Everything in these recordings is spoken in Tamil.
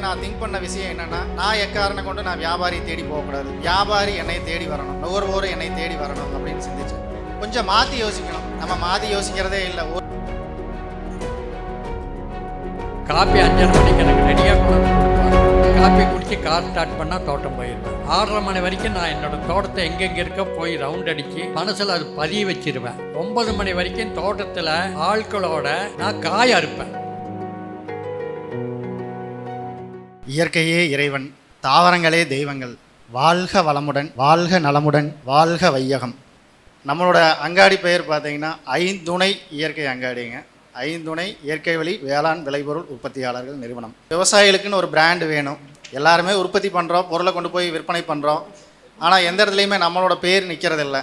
நான் திங்க் பண்ண விஷயம் என்னன்னா, நான் எக்காரணம் கொண்டு நான் வியாபாரி தேடி போகக்கூடாது, வியாபாரி என்னை தேடி வரணும், நுகர்வோர் என்னை தேடி வரணும் அப்படின்னு சிந்திச்சேன். கொஞ்சம் மாற்றி யோசிக்கணும். நம்ம மாற்றி யோசிக்கிறதே இல்லை. காப்பி 5:30 மணிக்கு எனக்கு ரெடியாக கொண்டு கொடுப்பாங்க. காப்பி குடிச்சு கார் ஸ்டார்ட் பண்ணால் தோட்டம் போயிடுவேன். 6:30 மணி வரைக்கும் நான் என்னோடய தோட்டத்தை எங்கெங்கே இருக்க போய் ரவுண்ட் அடித்து மனசில் அது பதிய வச்சிருவேன். 9 மணி வரைக்கும் தோட்டத்தில் ஆட்களோட நான் காய் அறுப்பேன். இயற்கையே இறைவன், தாவரங்களே தெய்வங்கள். வாழ்க வளமுடன், வாழ்க நலமுடன், வாழ்க வையகம். நம்மளோட அங்காடி பெயர் பார்த்தீங்கன்னா ஐந்துணை இயற்கை அங்காடிங்க. ஐந்துணை இயற்கை வழி வேளாண் விளைபொருள் உற்பத்தியாளர்கள் நிறுவனம். விவசாயிகளுக்குன்னு ஒரு பிராண்டு வேணும். எல்லாருமே உற்பத்தி பண்ணுறோம், பொருளை கொண்டு போய் விற்பனை பண்ணுறோம். ஆனால் எந்த இடத்துலையுமே நம்மளோட பேர் நிற்கிறதில்ல.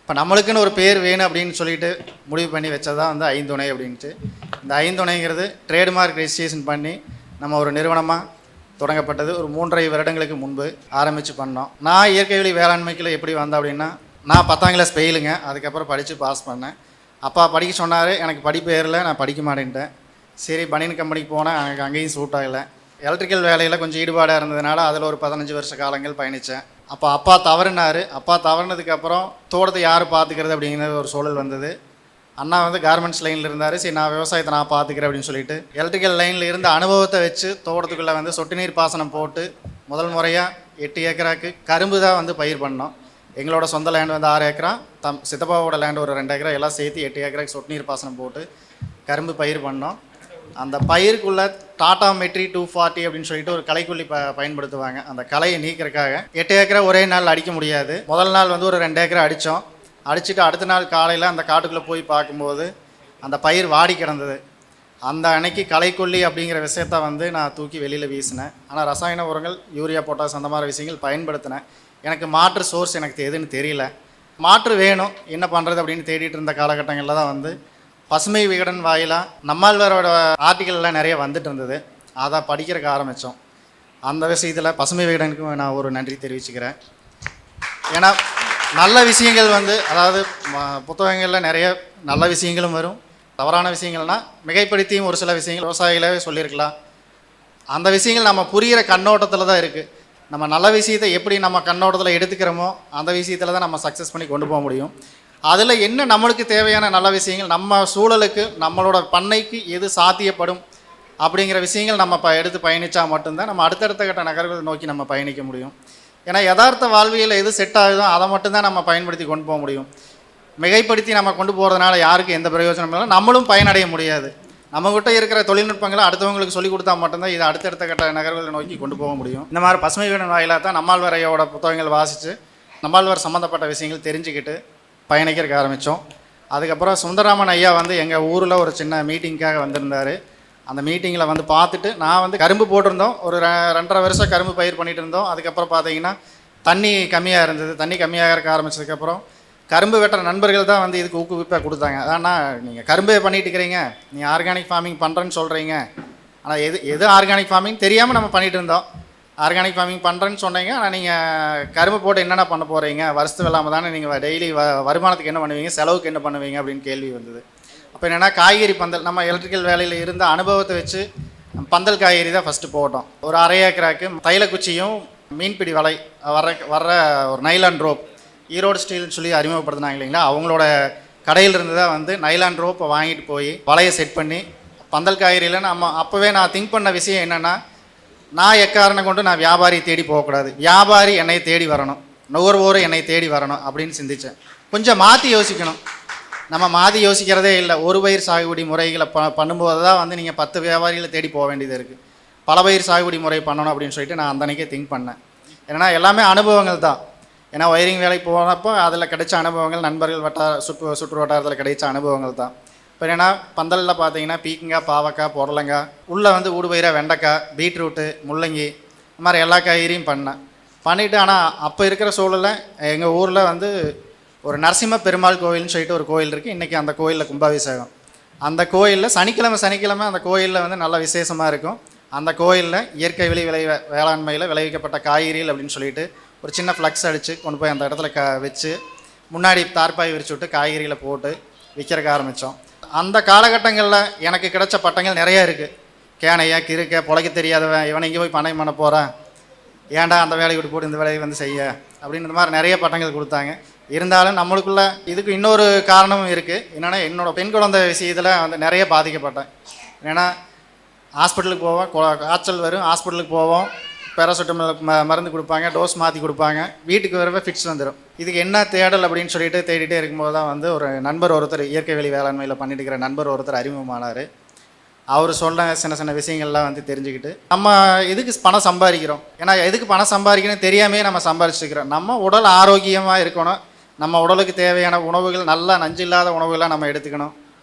இப்போ நம்மளுக்குன்னு ஒரு பேர் வேணும் அப்படின்னு சொல்லிட்டு முடிவு பண்ணி வச்சதான் வந்து ஐந்துணை அப்படின்ட்டு. இந்த ஐந்துணைங்கிறது ட்ரேட்மார்க் ரெஜிஸ்ட்ரேஷன் பண்ணி நம்ம ஒரு நிறுவனமாக தொடங்கப்பட்டது. ஒரு 3.5 வருடங்களுக்கு முன்பு ஆரம்பித்து பண்ணோம். நான் இயற்கை வழி வேளாண்மைக்குள்ள எப்படி வந்தேன் அப்படின்னா, நான் 10ஆம் கிளாஸ் ஃபெயிலுங்க. அதுக்கப்புறம் படித்து பாஸ் பண்ணேன். அப்பா படிக்க சொன்னார். எனக்கு படிப்பு ஏறல, நான் படிக்க மாட்டேன்ட்டேன். சரி, பனியன் கம்பெனிக்கு போனேன். எனக்கு அங்கேயும் சூட் ஆகலை. எலக்ட்ரிக்கல் வேலையில் கொஞ்சம் ஈடுபாடாக இருந்ததுனால அதில் ஒரு 15 வருஷ காலங்கள் பயணித்தேன். அப்போ அப்பா தவறுனார். அப்பா தவறுனதுக்கப்புறம் தோட்டத்தை யார் பார்த்துக்கிறது அப்படிங்கிற ஒரு சூழல் வந்தது. அண்ணா வந்து கார்மெண்ட்ஸ் லைனில் இருந்தார். சரி, நான் விவசாயத்தை நான் பார்த்துக்கிறேன் அப்படின்னு சொல்லிட்டு எலக்ட்ரிக்கல் லைனில் இருந்த அனுபவத்தை வச்சு தோட்டத்துக்குள்ளே வந்து சொட்டு நீர் பாசனம் போட்டு முதல் முறையாக 8 ஏக்கராக்கு கரும்பு தான் வந்து பயிர் பண்ணோம். எங்களோட சொந்த லேண்டு வந்து 6 ஏக்கரா, சித்தப்பாவோட லேண்டு ஒரு 2 ஏக்கரா, எல்லாம் சேர்த்து 8 ஏக்கராக்கு சொட்டு நீர் பாசனம் போட்டு கரும்பு பயிர் பண்ணோம். அந்த பயிருக்குள்ளே டாடா மெட்ரி 240 அப்படின்னு சொல்லிட்டு ஒரு களைக்கொல்லி பயன்படுத்துவாங்க. அந்த களையை நீக்கிறதுக்காக 8 ஏக்கரா ஒரே நாள் அடிக்க முடியாது. முதல் நாள் வந்து ஒரு 2 ஏக்கரா அடித்தோம். அடிச்சுட்டு அடுத்த நாள் காலையில் அந்த காட்டுக்குள்ளே போய் பார்க்கும்போது அந்த பயிர் வாடி கிடந்தது. அந்த அன்னைக்கு களைக்கொல்லி அப்படிங்கிற விஷயத்த வந்து நான் தூக்கி வெளியில் வீசினேன். ஆனால் ரசாயன உரங்கள், யூரியா, பொட்டாஸ் அந்த மாதிரி விஷயங்கள் பயன்படுத்தினேன். எனக்கு மாற்று சோர்ஸ் எனக்கு எதுன்னு தெரியல. மாற்று வேணும், என்ன பண்ணுறது அப்படின்னு தேடிட்டு இருந்த காலகட்டங்களில் தான் வந்து பசுமை விகடன் வாயிலாக நம்மாழ்வாரோட ஆர்டிக்கல்லாம் நிறைய வந்துட்டு இருந்தது. அதை படிக்கிறதுக்கு ஆரம்பித்தோம். அந்த விஷயத்தில் பசுமை விகடனுக்கு நான் ஒரு நன்றி தெரிவிச்சுக்கிறேன். ஏன்னா நல்ல விஷயங்கள் வந்து, அதாவது புத்தகங்களில் நிறைய நல்ல விஷயங்களும் வரும், தவறான விஷயங்கள்னால் மிகைப்படுத்தியும் ஒரு சில விஷயங்கள் விவசாயிகளே சொல்லியிருக்கலாம். அந்த விஷயங்கள் நம்ம புரிகிற கண்ணோட்டத்தில் தான் இருக்குது. நம்ம நல்ல விஷயத்தை எப்படி நம்ம கண்ணோட்டத்தில் எடுத்துக்கிறோமோ அந்த விஷயத்தில் தான் நம்ம சக்ஸஸ் பண்ணி கொண்டு போக முடியும். அதில் என்ன நம்மளுக்கு தேவையான நல்ல விஷயங்கள், நம்ம சூழலுக்கு, நம்மளோட பண்ணைக்கு எது சாத்தியப்படும் அப்படிங்கிற விஷயங்கள் நம்ம எடுத்து பயணித்தா மட்டும்தான் நம்ம அடுத்தடுத்த கட்ட நகர்வுகளை நோக்கி நம்ம பயணிக்க முடியும். ஏன்னா யதார்த்த வாழ்வியல் எது செட் ஆகுதோ அதை மட்டும்தான் நம்ம பயன்படுத்தி கொண்டு போக முடியும். மிகைப்படுத்தி நம்ம கொண்டு போகிறதுனால யாருக்கும் எந்த பிரயோஜனமும் இல்லை, நம்மளும் பயனடைய முடியாது. நம்மகிட்ட இருக்கிற தொழில்நுட்பங்களை அடுத்தவங்களுக்கு சொல்லிக் கொடுத்தா மட்டும்தான் இதை அடுத்தடுத்த கட்ட நகர்வுகளை நோக்கி கொண்டு போக முடியும். இந்த மாதிரி பசுமை விகடன் வாயிலாக தான் நம்மாழ்வாரையோட புத்தகங்கள் வாசித்து நம்மாழ்வார் சம்மந்தப்பட்ட விஷயங்கள் தெரிஞ்சுக்கிட்டு பயணிக்கிறதுக்கு ஆரம்பித்தோம். அதுக்கப்புறம் சுந்தரராமன் ஐயா வந்து எங்கள் ஊரில் ஒரு சின்ன மீட்டிங்காக வந்திருந்தார். அந்த மீட்டிங்கில் வந்து பார்த்துட்டு நான் வந்து கரும்பு போட்டிருந்தோம். ஒரு 2.5 வருஷம் கரும்பு பயிர் பண்ணிகிட்டு இருந்தோம். அதுக்கப்புறம் பார்த்தீங்கன்னா தண்ணி கம்மியாக இருந்தது. தண்ணி கம்மியாக இருக்க ஆரம்பித்ததுக்கப்புறம் கரும்பு வெட்டுற நண்பர்கள் தான் வந்து இதுக்கு ஊக்குவிப்பாக கொடுத்தாங்க. ஆனால் நீங்கள் கரும்பே பண்ணிட்டு இருக்கிறீங்க, நீங்கள் ஆர்கானிக் ஃபார்மிங் பண்ணுறேன்னு சொல்கிறீங்க. ஆனால் எது ஆர்கானிக் ஃபார்மிங் தெரியாமல் நம்ம பண்ணிகிட்டு இருந்தோம். ஆர்கானிக் ஃபார்மிங் பண்ணுறேன்னு சொன்னீங்க, ஆனால் நீங்கள் கரும்பு போட்டு என்னென்ன பண்ண போகிறீங்க, வருஷத்து இல்லாமல் தானே நீங்கள் டெய்லி வருமானத்துக்கு என்ன பண்ணுவீங்க, செலவுக்கு என்ன பண்ணுவீங்க அப்படின்னு கேள்வி வந்தது. அப்போ என்னென்னா காய்கறி பந்தல், நம்ம எலக்ட்ரிக்கல் வேலையில் இருந்த அனுபவத்தை வச்சு பந்தல் காய்கறி தான் ஃபஸ்ட்டு போட்டோம். ஒரு 1/2 ஏக்கராக்கு தைலக்குச்சியும் மீன்பிடி வலை வர்ற ஒரு நைலான் ரோப், ஈரோடு ஸ்டீல்னு சொல்லி அறிமுகப்படுத்தினாங்க இல்லைங்களா, அவங்களோட கடையில் இருந்து தான் வந்து நைலான் ரோப்பை வாங்கிட்டு போய் வலையை செட் பண்ணி பந்தல் காய்கறியில் நம்ம அப்போவே நான் திங்க் பண்ண விஷயம் என்னென்னா, நான் எக்காரணம் கொண்டு நான் வியாபாரி தேடி போகக்கூடாது, வியாபாரி என்னை தேடி வரணும், நுகர்வோர் என்னை தேடி வரணும் அப்படின்னு சிந்தித்தேன். கொஞ்சம் மாற்றி யோசிக்கணும். நம்ம மாற்றி யோசிக்கிறதே இல்லை. ஒரு பயிர் சாகுபடி முறைகளை பண்ணும்போது தான் வந்து நீங்கள் 10 வியாபாரிகளை தேடி போக வேண்டியது இருக்குது. பல பயிர் சாகுபடி முறை பண்ணணும் அப்படின்னு சொல்லிட்டு நான் அந்த அன்றைக்கே திங்க் பண்ணேன். ஏன்னா எல்லாமே அனுபவங்கள் தான். ஏன்னா ஒயரிங் வேலைக்கு போனப்போ அதில் கிடைச்ச அனுபவங்கள், நண்பர்கள் சுற்று வட்டாரத்தில் கிடைச்ச அனுபவங்கள் தான். இப்போ ஏன்னா பந்தலில் பார்த்தீங்கன்னா பீக்கங்காய், பாவக்காய், புடலங்காய், உள்ளே வந்து ஊடுபயிராக வெண்டைக்காய், பீட்ரூட்டு, முள்ளங்கி, இந்த மாதிரி எல்லா காய்கறியும் பண்ணிவிட்டு ஆனால் அப்போ இருக்கிற சூழலில் எங்கள் ஊரில் வந்து ஒரு நரசிம்ம பெருமாள் கோயில்னு சொல்லிட்டு ஒரு கோயில் இருக்குது. இன்றைக்கி அந்த கோயிலில் கும்பாபிஷேகம். அந்த கோயிலில் சனிக்கிழமை அந்த கோயிலில் வந்து நல்ல விசேஷமாக இருக்கும். அந்த கோயிலில் இயற்கை வேளாண்மையில் விளைவிக்கப்பட்ட காய்கறிகள் அப்படின்னு சொல்லிட்டு ஒரு சின்ன ஃப்ளக்ஸ் அடித்து கொண்டு போய் அந்த இடத்துல வச்சு முன்னாடி தார்பாய் விரிச்சு விட்டு காய்கறிகளை போட்டு விற்கிறக்க ஆரம்பித்தோம். அந்த காலகட்டங்களில் எனக்கு கிடைச்ச பட்டங்கள் நிறையா இருக்குது. கேனையா கிறுக்க பொழைக்க தெரியாதவன் இவனை இங்கே போய் பணம் பண்ண போகிறான், ஏன்டா அந்த வேலையை விட்டு போட்டு இந்த வேலையை வந்து செய்ய அப்படின்ற மாதிரி நிறைய பட்டங்கள் கொடுத்தாங்க. இருந்தாலும் நம்மளுக்குள்ள இதுக்கு இன்னொரு காரணமும் இருக்குது. என்னென்னா என்னோடய பெண் குழந்தை விஷயத்தில் வந்து நிறைய பாதிக்கப்பட்டேன். ஏன்னா ஹாஸ்பிட்டலுக்கு போவோம், காய்ச்சல் வரும், ஹாஸ்பிட்டலுக்கு போவோம், பேராசிட்டமால் மருந்து கொடுப்பாங்க, டோஸ் மாற்றி கொடுப்பாங்க, வீட்டுக்கு வரவே ஃபிக்ஸ் வந்துடும். இதுக்கு என்ன தேடல் அப்படின்னு சொல்லிட்டு தேடிட்டே இருக்கும்போது தான் வந்து ஒரு நண்பர் ஒருத்தர், இயற்கை வெளி வேளாண்மையில் பண்ணிட்டு இருக்கிற நண்பர் ஒருத்தர் அறிமுகமானார். அவர் சொன்ன சின்ன சின்ன விஷயங்கள்லாம் வந்து தெரிஞ்சுக்கிட்டு நம்ம எதுக்கு பணம் சம்பாதிக்கிறோம், ஏன்னா எதுக்கு பணம் சம்பாதிக்கணும்னு தெரியாமே நம்ம சம்பாதிச்சுக்கிறோம். நம்ம உடல் ஆரோக்கியமாக இருக்கணும், நம்ம உடலுக்கு தேவையான உணவுகள் நல்லா நஞ்சு இல்லாத உணவுகளாக நம்ம எடுத்துக்கணும்.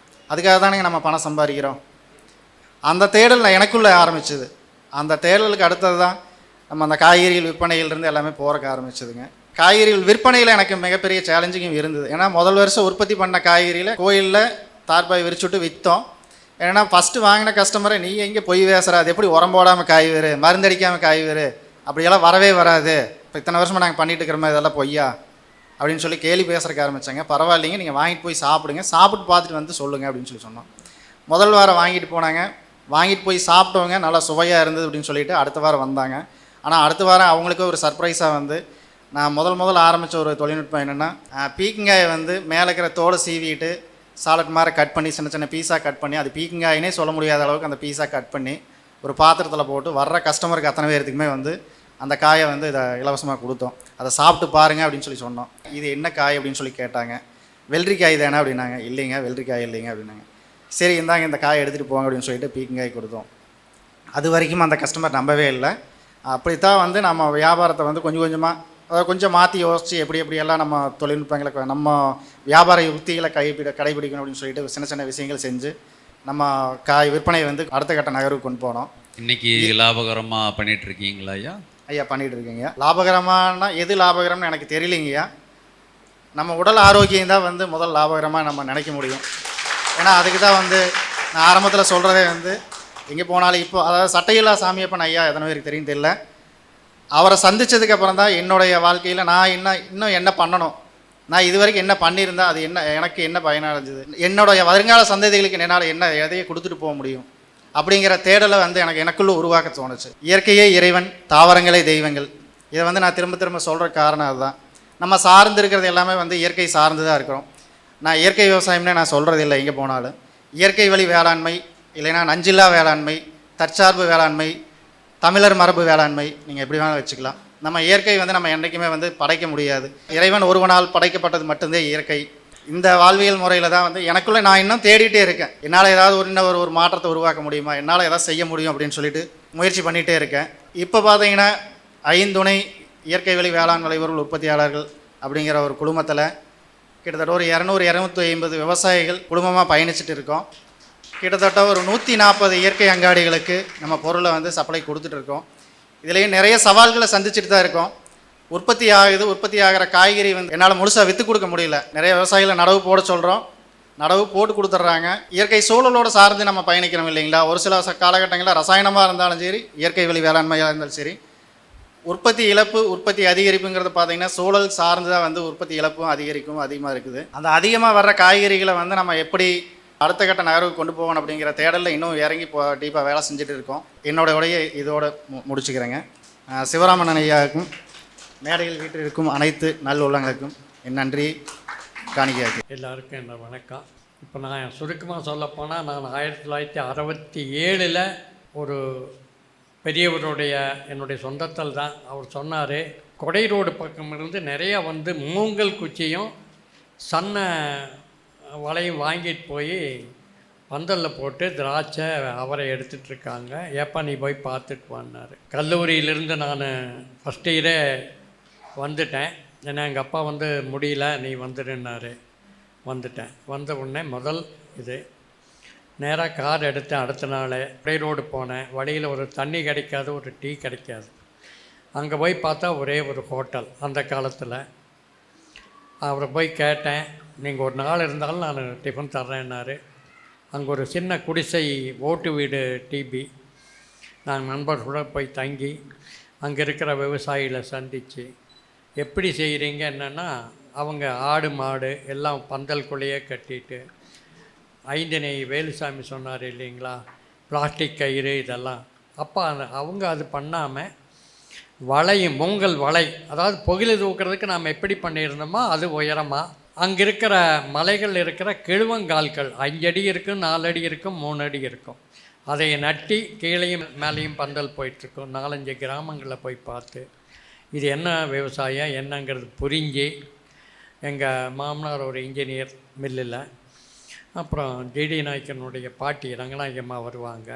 அதுக்காக தானே நம்ம பணம் சம்பாதிக்கிறோம். அந்த தேடல் எனக்குள்ளே ஆரம்பிச்சுது. அந்த தேடலுக்கு அடுத்தது தான் நம்ம அந்த காய்கறிகள் விற்பனையிலிருந்து எல்லாமே போகிறக்க ஆரம்பிச்சதுங்க. காய்கறிகள் விற்பனையில் எனக்கு மிகப்பெரிய சேலஞ்சிங்கும் இருந்தது. ஏன்னா முதல் வருஷம் உற்பத்தி பண்ண காய்கறியில் கோயிலில் தார்பாய் விரிச்சுட்டு விற்றோம். ஏன்னா ஃபஸ்ட்டு வாங்கின கஸ்டமரை நீ எங்கே பொய் பேசுகிற, அது எப்படி உரம் போடாமல் காய் வேறு, மருந்தடிக்காமல் காய் வேறு, அப்படியெல்லாம் வரவே வராது, இப்போ இத்தனை வருஷமாக நாங்கள் பண்ணிட்டு இருக்கிறோமே இதெல்லாம் பொய்யா அப்படின்னு சொல்லி கேலி பேசுறதுக்கு ஆரம்பித்தாங்க. பரவாயில்லைங்க, நீங்கள் வாங்கிட்டு போய் சாப்பிடுங்க, சாப்பிட்டு பார்த்துட்டு வந்து சொல்லுங்கள் அப்படின்னு சொல்லி சொன்னோம். முதல் வாரம் வாங்கிட்டு போனாங்க, வாங்கிட்டு போய் சாப்பிட்டவங்க நல்லா சுவையாக இருந்தது அப்படின்னு சொல்லிட்டு அடுத்த வாரம் வந்தாங்க. ஆனால் அடுத்த வாரம் அவங்களுக்கு ஒரு சர்ப்ரைஸாக வந்து நான் முதல் ஆரம்பித்த ஒரு தொழில்நுட்பம் என்னென்னா, பீக்கங்காயை வந்து மேலே இருக்கிற தோலை சீவிட்டு சாலட் மாதிரி கட் பண்ணி சின்ன சின்ன பீஸாக கட் பண்ணி, அது பீக்கங்காயினே சொல்ல முடியாத அளவுக்கு அந்த பீஸாக கட் பண்ணி ஒரு பாத்திரத்தில் போட்டு வர்ற கஸ்டமருக்கு அத்தனை பேர்த்துக்குமே வந்து அந்த காயை வந்து இதை இலவசமாக கொடுத்தோம். அதை சாப்பிட்டு பாருங்கள் அப்படின்னு சொல்லி சொன்னோம். இது என்ன காய் அப்படின்னு சொல்லி கேட்டாங்க. வெள்ளரிக்காய் தானே அப்படின்னாங்க. இல்லைங்க வெள்ளரிக்காய் இல்லைங்க அப்படின்னாங்க. சரி இந்தாங்க இந்த காயை எடுத்துகிட்டு போங்க அப்படின்னு சொல்லிட்டு பீக்கங்காய் கொடுத்தோம். அது வரைக்கும் அந்த கஸ்டமர் நம்பவே இல்லை. அப்படித்தான் வந்து நம்ம வியாபாரத்தை வந்து கொஞ்சம் கொஞ்சமாக, அதாவது கொஞ்சம் மாற்றி யோசித்து எப்படியெல்லாம் நம்ம தொழில்நுட்பங்களை நம்ம வியாபார யுக்திகளை கடைபிடிக்கணும் அப்படின்னு சொல்லிட்டு சின்ன சின்ன விஷயங்கள் செஞ்சு நம்ம காய் விற்பனையை வந்து அடுத்த கட்ட நகருக்கு கொண்டு போனோம். இன்றைக்கி லாபகரமாக பண்ணிகிட்ருக்கீங்களா ஐயா? ஐயா பண்ணிகிட்டு இருக்கீங்க. லாபகரமானா எது லாபகரம்னு எனக்கு தெரியலைங்கய்யா. நம்ம உடல் ஆரோக்கியம் தான் வந்து முதல் லாபகரமாக நம்ம நினைக்க முடியும். ஏன்னா அதுக்கு தான் வந்து நான் ஆரம்பத்தில் சொல்கிறதே வந்து எங்கே போனாலும் இப்போ அதாவது சட்டையில்லா சாமியப்பன் ஐயா எத்தனை பேருக்கு தெரியும் தெரியல, அவரை சந்தித்ததுக்கப்புறம் தான் என்னுடைய வாழ்க்கையில் நான் இன்னும் என்ன பண்ணணும், நான் இது வரைக்கும் என்ன பண்ணியிருந்தேன், அது என்ன எனக்கு என்ன பயனடைஞ்சது, என்னுடைய வருங்கால சந்ததிகளுக்கு என்னால் என்ன எதையை கொடுத்துட்டு போக முடியும் அப்படிங்கிற தேடலை வந்து எனக்குள்ளே உருவாக்க தோணுச்சு. இயற்கையே இறைவன், தாவரங்களே தெய்வங்கள். இதை வந்து நான் திரும்ப திரும்ப சொல்கிற காரணம் அதுதான். நம்ம சார்ந்து இருக்கிறது எல்லாமே வந்து இயற்கை சார்ந்து தான் இருக்கிறோம். நான் இயற்கை விவசாயம்னே நான் சொல்கிறது இல்லை. எங்கே போனாலும் இயற்கை வழி வேளாண்மை, இல்லைன்னா நஞ்சில்லா வேளாண்மை, தற்சார்பு வேளாண்மை, தமிழர் மரபு வேளாண்மை, நீங்கள் எப்படி வேணாலும் வச்சுக்கலாம். நம்ம இயற்கை வந்து நம்ம என்றைக்குமே வந்து படைக்க முடியாது. இறைவன் ஒருவனால் படைக்கப்பட்டது மட்டும்தான் இயற்கை. இந்த வாழ்வியல் முறையில் தான் வந்து எனக்குள்ளே நான் இன்னும் தேடிட்டே இருக்கேன். என்னால் ஏதாவது ஒரு மாற்றத்தை உருவாக்க முடியுமா, என்னால் ஏதாவது செய்ய முடியும் அப்படின்னு சொல்லிட்டு முயற்சி பண்ணிகிட்டே இருக்கேன். இப்போ பார்த்தீங்கன்னா 5 துணை இயற்கை வழி வேளாண் விளைபொருள் உற்பத்தியாளர்கள் அப்படிங்கிற ஒரு குழுமத்தில் கிட்டத்தட்ட ஒரு 200-250 விவசாயிகள் குடும்பமாக பயணிச்சுட்டு இருக்கோம். கிட்டத்தட்ட ஒரு 140 இயற்கை அங்காடிகளுக்கு நம்ம பொருளை வந்து சப்ளை கொடுத்துட்ருக்கோம். இதுலேயும் நிறைய சவால்களை சந்திச்சுட்டு தான் இருக்கோம். உற்பத்தி ஆகிற காய்கறி வந்து என்னால் முழுசாக விற்று கொடுக்க முடியல. நிறைய விவசாயிகளை நடவு போட சொல்கிறோம், நடவு போட்டு கொடுத்துட்றாங்க. இயற்கை சூழலோடு சார்ந்து நம்ம பயணிக்கிறோம் இல்லைங்களா. ஒரு சில காலகட்டங்களில் ரசாயனமாக இருந்தாலும் சரி, இயற்கை வழி வேளாண்மையாக இருந்தாலும் சரி, உற்பத்தி இழப்பு உற்பத்தி அதிகரிப்புங்கிறது பார்த்தீங்கன்னா சூழல் சார்ந்து தான் வந்து உற்பத்தி இழப்பும் அதிகமாக இருக்குது. அந்த அதிகமாக வர்ற காய்கறிகளை வந்து நம்ம எப்படி அடுத்த கட்ட நகருக்கு கொண்டு போகணும் அப்படிங்கிற தேடலில் இன்னும் இறங்கி டீப்பாக வேலை செஞ்சுட்டு இருக்கோம். என்னோட உடைய இதோட முடிச்சுக்கிறேங்க. சிவராமன் ஐயாவுக்கும் மேடையில் வீட்டில் இருக்கும் அனைத்து நல்லுள்ளங்களுக்கும் என் நன்றி காணிக்கையாக்கு. எல்லாருக்கும் என்ன வணக்கம். இப்போ நான் சுருக்கமாக சொல்லப்போனால், நான் 1967 ஒரு பெரியவருடைய என்னுடைய சொந்தத்தில் தான் அவர் சொன்னார், கொடை ரோடு பக்கம் இருந்து நிறையா வந்து மூங்கல் குச்சியும் சன்ன வலையும் வாங்கிட்டு போய் பந்தலில் போட்டு திராட்சை அவரை எடுத்துகிட்ருக்காங்க, ஏப்பா நீ போய் பார்த்துட்டு வான்னார். கல்லூரியிலேருந்து நான் ஃபஸ்ட் இயரே வந்துட்டேன். ஏன்னா எங்கள் அப்பா வந்து முடியல நீ வந்துடுன்னாரு. வந்துட்டேன். வந்த உடனே முதல் இது நேராக கார் எடுத்தேன். அடுத்த நாள் கொடை ரோடு போனேன். வழியில் ஒரு தண்ணி கிடைக்காது, ஒரு டீ கிடைக்காது. அங்கே போய் பார்த்தா ஒரே ஒரு ஹோட்டல். அந்த காலத்தில் அவரை போய் கேட்டேன், நீங்கள் ஒரு நாள் இருந்தாலும் நான் டிஃபன் தர்றேன்னாரு. அங்கே ஒரு சின்ன குடிசை ஓட்டு வீடு டிபி. நாங்கள் நண்பர்களோட போய் தங்கி அங்கே இருக்கிற விவசாயிகளை சந்தித்து எப்படி செய்கிறீங்க என்னென்னா, அவங்க ஆடு மாடு எல்லாம் பந்தல்குள்ளேயே கட்டிட்டு, ஐந்தனை வேலுசாமி சொன்னார் இல்லைங்களா, பிளாஸ்டிக் கயிறு இதெல்லாம். அப்போ அவங்க அது பண்ணாமல் வலையும் மூங்கல் வலை, அதாவது புகிலை தூக்கிறதுக்கு நாம் எப்படி பண்ணியிருந்தோமோ அது உயரமாக அங்கே இருக்கிற மலைகள் இருக்கிற கிழுவங்கால்கள் 5 அடி இருக்கும், 4 அடி இருக்கும், 3 அடி இருக்கும். அதை நட்டி கீழேயும் மேலேயும் பந்தல் போயிட்டுருக்கோம். 4-5 கிராமங்களில் போய் பார்த்து இது என்ன விவசாயம் என்னங்கிறது புரிஞ்சு, எங்கள் மாமனார் ஒரு இன்ஜினியர் மில்லில், அப்புறம் ஜிடி நாயக்கனுடைய பாட்டி ரங்கநாயகம்மா வருவாங்க.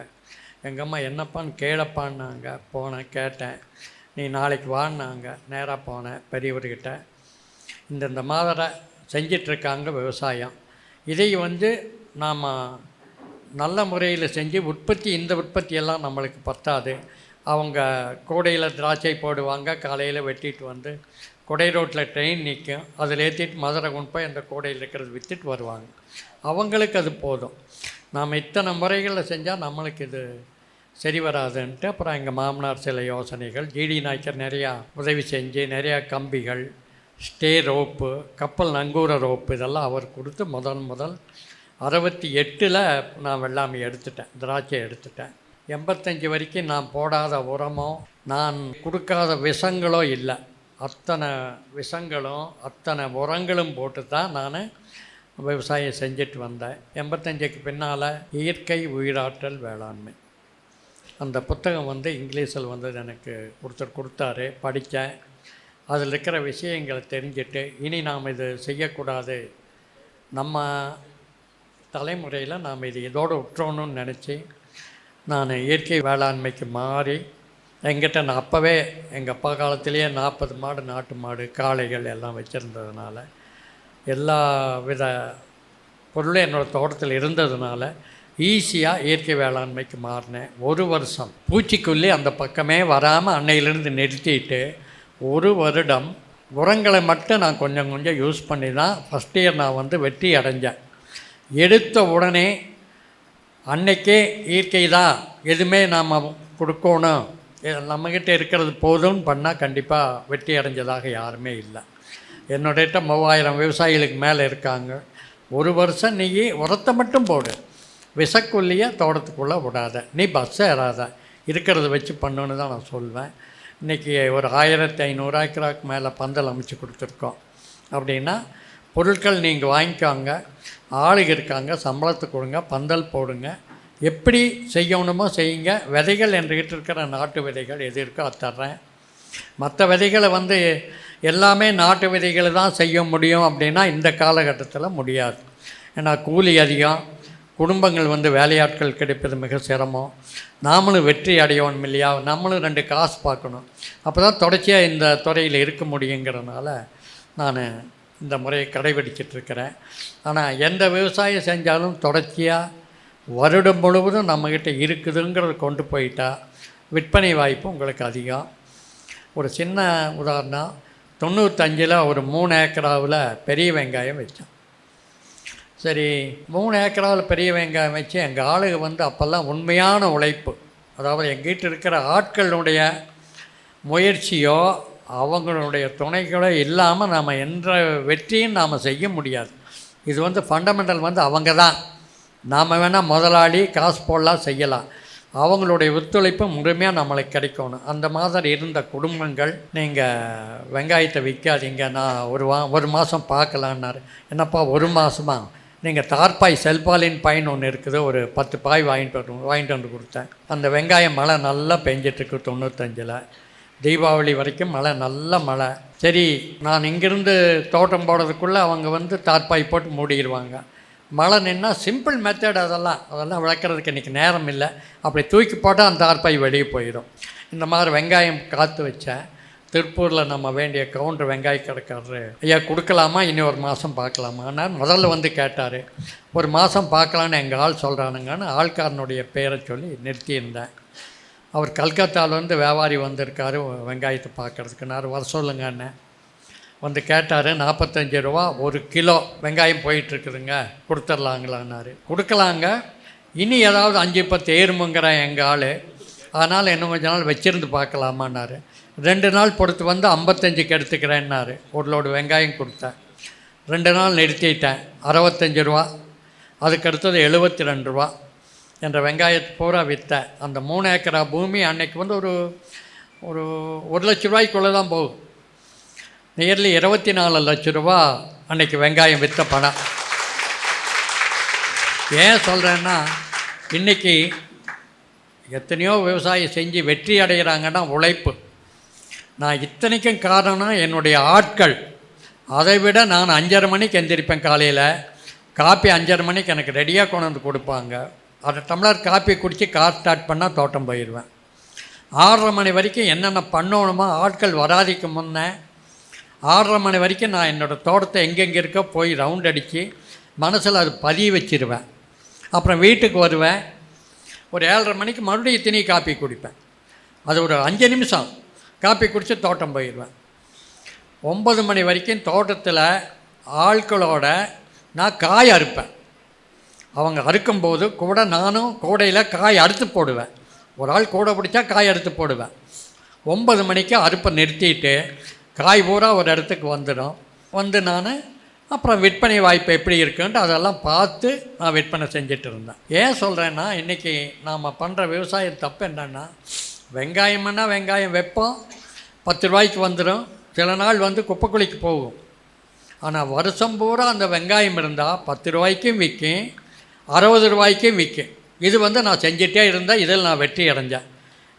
எங்கள் அம்மா என்னப்பான்னு கேளப்பான்னாங்க. போனேன், கேட்டேன். நீ நாளைக்கு வான்னாங்க. நேராக போனேன் பெரியவர்கிட்ட. இந்த மாதிரி செஞ்சிட்ருக்காங்க விவசாயம். இதை நாம் நல்ல முறையில் செஞ்சு இந்த உற்பத்தியெல்லாம் நம்மளுக்கு பத்தாது. அவங்க கூடையில் திராட்சை போடுவாங்க, காலையில் வெட்டிட்டு கொடை ரோட்டில் ட்ரெயின் நிற்கும், அதில் ஏற்றிட்டு மதுரை கொண்டு போய் அந்த கூடையில் இருக்கிறது விற்றுட்டு வருவாங்க. அவங்களுக்கு அது போதும். நாம் இத்தனை முறைகளில் செஞ்சால் நம்மளுக்கு இது சரி வராதுன்ட்டு அப்புறம் எங்கள் மாமனார் சில யோசனைகள், ஜிடி நாயக்கர் நிறையா உதவி செஞ்சு நிறையா கம்பிகள், ஸ்டே ரோப்பு, கப்பல் நங்கூர ரோப்பு இதெல்லாம் அவர் கொடுத்து முதல் 68 நான் வெள்ளாமை எடுத்துட்டேன், திராட்சை எடுத்துட்டேன். 85 வரைக்கும் நான் போடாத உரமோ நான் கொடுக்காத விஷங்களோ இல்லை. அத்தனை விஷங்களும் அத்தனை உரங்களும் போட்டு தான் நான் விவசாயம் செஞ்சுட்டு வந்தேன். 85க்கு பின்னால் இயற்கை உயிராற்றல் வேளாண்மை அந்த புத்தகம் இங்கிலீஷில் எனக்கு ஒருத்தர் கொடுத்தாரு, படித்தேன். அதில் இருக்கிற விஷயங்களை தெரிஞ்சுட்டு இனி நாம் இது செய்யக்கூடாது, நம்ம தலைமுறையில் நாம் இது இதோடு விட்டுறணும்னு நினச்சி நான் இயற்கை வேளாண்மைக்கு மாறி எங்கிட்ட நான் அப்போவே எங்கள் அப்பா காலத்திலேயே 40 மாடு நாட்டு மாடு காளைகள் எல்லாம் வச்சுருந்ததுனால எல்லா வித பொருளும் என்னோடய தோட்டத்தில் இருந்ததுனால ஈஸியாக இயற்கை வேளாண்மைக்கு மாறினேன். 1 வருஷம் பூச்சிக்கொல்லி அந்த பக்கமே வராமல் அன்னையிலேருந்து நிறுத்திட்டு 1 வருடம் உரங்களை மட்டும் நான் கொஞ்சம் யூஸ் பண்ணி தான் ஃபஸ்ட் இயர் நான் வெற்றி அடைஞ்சேன். எடுத்த உடனே அன்னைக்கே இயற்கை தான் எதுவுமே நாம் கொடுக்கணும், நம்மக்கிட்ட இருக்கிறது போதும்னு பண்ணால் கண்டிப்பாக வெற்றி அடைஞ்சதாக யாருமே இல்லை. என்னோடகிட்ட 3000 விவசாயிகளுக்கு மேலே இருக்காங்க. 1 வருஷம் நீ உரத்தை மட்டும் போடு, விஷக்கொல்லியை தோட்டத்துக்குள்ளே விடாத, நீ பஸ்ஸை ஏறாத, இருக்கிறத வச்சு பண்ணுன்னு தான் நான் சொல்வேன். இன்றைக்கி ஒரு 1500 ஏக்கராக்கு மேலே பந்தல் அமைச்சு கொடுத்துருக்கோம். அப்படின்னா பொருட்கள் நீங்கள் வாங்கிக்கோங்க, ஆளுங்க இருக்காங்க, சம்பளத்தை கொடுங்க, பந்தல் போடுங்க, எப்படி செய்யணுமோ செய்யுங்க. விதைகள் என்கிட்ட இருக்கிற நாட்டு விதைகள் எது இருக்கோ அது தர்றேன். மற்ற விதைகளை எல்லாமே நாட்டு விதைகளை தான் செய்ய முடியும் அப்படின்னா இந்த காலகட்டத்தில் முடியாது. ஏன்னா கூலி அதிகம், குடும்பங்கள் வேலையாட்கள் கிடைப்பது மிக சிரமம். நாமளும் வெற்றி அடையணும் இல்லையா, நம்மளும் 2 காசு பார்க்கணும், அப்போ தான் தொடர்ச்சியாக இந்த துறையில் இருக்க முடியுங்கிறனால நான் இந்த முறையை கடைபிடிச்சிட்ருக்கிறேன். ஆனால் எந்த விவசாயம் செஞ்சாலும் தொடர்ச்சியாக வருடம் முழுவதும் நம்மக்கிட்ட இருக்குதுங்கிறத கொண்டு போயிட்டா விற்பனை வாய்ப்பு உங்களுக்கு அதிகம். ஒரு சின்ன உதாரணம், 95 ஒரு 3 ஏக்கராவில் பெரிய வெங்காயம் வச்சேன். சரி, 3 ஏக்கராவில் பெரிய வெங்காயம் வச்சு எங்கள் ஆளுங்க அப்போல்லாம் உண்மையான உழைப்பு, அதாவது எங்கிட்ட இருக்கிற ஆட்களுடைய முயற்சியோ அவங்களுடைய துணைகளோ இல்லாமல் நாம் என்ற வெற்றியும் நாம் செய்ய முடியாது. இது ஃபண்டமெண்டல் அவங்க தான். நாம் வேணால் முதலாளி காசு போடலாம் செய்யலாம், அவங்களுடைய ஒத்துழைப்பு முழுமையாக நம்மளுக்கு கிடைக்கணும். அந்த மாதிரி இருந்த குடும்பங்கள், நீங்கள் வெங்காயத்தை விற்காதீங்க, நான் ஒரு மாதம் பார்க்கலான்னாரு. என்னப்பா 1 மாதமா? நீங்கள் தார்பாய் செல்பாலின் பயன் ஒன்று இருக்குது, ஒரு 10 பாய் வாங்கிட்டு வந்து கொடுத்தேன். அந்த வெங்காயம் மழை நல்லா பெஞ்சிட்ருக்கு 95. தீபாவளி வரைக்கும் நல்ல மழை. சரி, நான் இங்கேருந்து தோட்டம் போடுறதுக்குள்ளே அவங்க தார்பாய் போட்டு மூடிடுவாங்க. மழை நின்னா சிம்பிள் மெத்தட், அதெல்லாம் விளக்குறதுக்கு இன்றைக்கி நேரம் இல்லை. அப்படி தூக்கி போட்டால் அந்த தார்பாய் வெளியே போயிடும். இந்த மாதிரி வெங்காயம் காத்து வச்சேன். திருப்பூரில் நம்ம வேண்டிய கவுண்டர் வெங்காய கடைக்காரரு, ஐயா கொடுக்கலாமா, இனி 1 மாதம் பார்க்கலாமான்னு முதல்ல கேட்டார். 1 மாதம் பார்க்கலான்னு எங்கள் ஆள் சொல்கிறானுங்கன்னு ஆள்காரனுடைய பேரை சொல்லி நிறுத்தியிருந்தேன். அவர் கல்கத்தாவிலேருந்து வியாபாரி வந்திருக்காரு வெங்காயத்தை பார்க்குறதுக்குன்னாரு, வர சொல்லுங்கன்னு கேட்டார். 45 ரூபா 1 கிலோ வெங்காயம் போயிட்டுருக்குதுங்க, கொடுத்துர்லாங்களான்னாரு. கொடுக்கலாங்க, இனி ஏதாவது 5-10 ஏறுமுங்கிறேன் எங்கள் ஆள், அதனால் இன்னும் கொஞ்ச நாள் வச்சுருந்து பார்க்கலாமான்னாரு. 2 நாள் பொறுத்து 55க்கு எடுத்துக்கிறேன்னாரு. 1 லோடு வெங்காயம் கொடுத்தேன். 2 நாள் நிறுத்திட்டேன். 65 ரூபா. அதுக்கு அடுத்தது 72 ரூபா. என்ற வெங்காயத்தை பூரா விற்றேன். அந்த 3 ஏக்கரா பூமி அன்னைக்கு வந்து ஒரு ஒரு 1 லட்ச ரூபாய்க்குள்ளே தான் போகும். நியர்லி 24 லட்ச ரூபா அன்னைக்கு வெங்காயம் விற்ற பணம். ஏன் சொல்கிறேன்னா, இன்றைக்கி எத்தனையோ விவசாயம் செஞ்சு வெற்றி அடைகிறாங்கன்னா உழைப்பு. நான் இத்தனைக்கும் காரணம் என்னுடைய ஆட்கள். அதை விட நான் 5:30 மணிக்கு எந்திரிப்பேன். காலையில் காப்பி 5:30 மணிக்கு எனக்கு ரெடியாக கொண்டு வந்து கொடுப்பாங்க. அதை டம்ளர் காப்பி குடித்து கார் ஸ்டார்ட் பண்ணால் தோட்டம் போயிடுவேன். 6:30 மணி வரைக்கும் என்னென்ன பண்ணணுமோ ஆட்கள் வராதிக்கு முன்னே 6:30 மணி வரைக்கும் நான் என்னோடய தோட்டத்தை எங்கெங்கே இருக்கோ போய் ரவுண்ட் அடித்து மனசில் அது பதிய வச்சிருவேன். அப்புறம் வீட்டுக்கு வருவேன். ஒரு 7:30 மணிக்கு மறுபடியும் திணி காப்பி குடிப்பேன். அது ஒரு 5 நிமிஷம் காப்பி குடித்து தோட்டம் போயிடுவேன். 9 மணி வரைக்கும் தோட்டத்தில் ஆட்களோட நான் காய் அறுப்பேன். அவங்க அறுக்கும்போது கூட நானும் கூடையில் காய் அறுத்து போடுவேன். ஒரு ஆள் கூடை பிடிச்சா காய் அறுத்து போடுவேன். 9 மணிக்கு அறுப்பை நிறுத்திட்டு காய் பூரா ஒரு இடத்துக்கு வந்துடும். வந்து நான் அப்புறம் விற்பனை வாய்ப்பு எப்படி இருக்குன்ட்டு அதெல்லாம் பார்த்து நான் விற்பனை செஞ்சுட்டு இருந்தேன். ஏன் சொல்கிறேன்னா, இன்றைக்கி நாம் பண்ணுற விவசாயம் தப்பு என்னென்னா, வெங்காயம்னா வெங்காயம் வைப்போம், 10 ரூபாய்க்கு வந்துடும். சில நாள் வந்து குப்பைக்குழிக்கு போகும். ஆனால் வருஷம் பூரா அந்த வெங்காயம் இருந்தால் 10 ரூபாய்க்கும் விற்கும், 60 ரூபாய்க்கும் விற்கும். இது வந்து நான் செஞ்சிட்டே இருந்தேன். இதில் நான் வெற்றி அடைஞ்சேன்.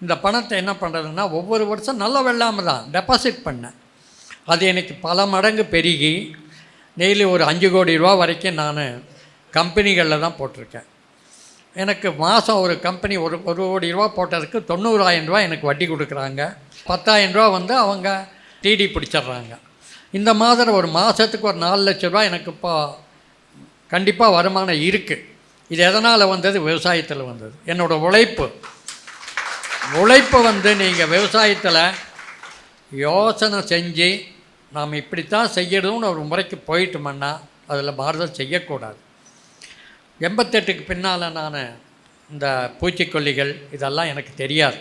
இந்த பணத்தை என்ன பண்ணுறதுன்னா, ஒவ்வொரு வருஷம் நல்ல வெள்ளாமல் தான் டெபாசிட் பண்ணேன். அது எனக்கு பல மடங்கு பெருகி டெய்லி ஒரு 5 கோடி ரூபா வரைக்கும் நான் கம்பெனிகளில் தான் போட்டிருக்கேன். எனக்கு மாதம் ஒரு கம்பெனி ஒரு கோடி ரூபா போட்டதுக்கு 90,000 ரூபா எனக்கு வட்டி கொடுக்குறாங்க. 10,000 ரூபா வந்து அவங்க டிடி பிடிச்சிட்றாங்க. இந்த மாதிரி ஒரு மாதத்துக்கு ஒரு 4 லட்ச ரூபா எனக்கு இப்போ கண்டிப்பாக வருமானம் இருக்குது. இது எதனால் வந்தது? விவசாயத்தில் வந்தது. என்னோடய உழைப்பு வந்து நீங்கள் விவசாயத்தில் யோசனை செஞ்சு நாம் இப்படித்தான் செய்யணும்னு ஒரு முறைக்கு போயிட்டோம்னா அதில் பாரதம் செய்யக்கூடாது. 88க்கு பின்னால் நான் இந்த பூச்சிக்கொல்லிகள் இதெல்லாம் எனக்கு தெரியாது.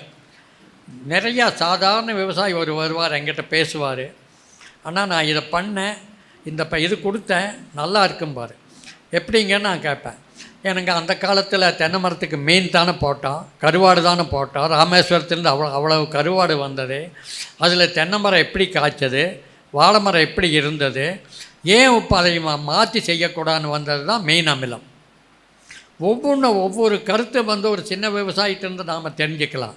நிறையா சாதாரண விவசாயி வருவார் என்கிட்ட பேசுவார். ஆனால் நான் இதை பண்ணேன், இது கொடுத்தேன், நல்லா இருக்கும்பார். எப்படிங்கன்னு நான் கேட்பேன். எனக்கு அந்த காலத்தில் தென்னை மரத்துக்கு மீன் தானே போட்டோம், கருவாடு தானே போட்டோம். ராமேஸ்வரத்துலேருந்து அவ்வளவு கருவாடு வந்தது. அதில் தென்னை மரம் எப்படி காய்ச்சது, வாழை மரம் எப்படி இருந்தது, ஏன் இப்போ அதை மாற்றி செய்யக்கூடாதுன்னு வந்தது தான் மெயின் அமிலம். ஒவ்வொரு கருத்தை வந்து ஒரு சின்ன விவசாயிட்டிருந்து நாம் தெரிஞ்சுக்கலாம்.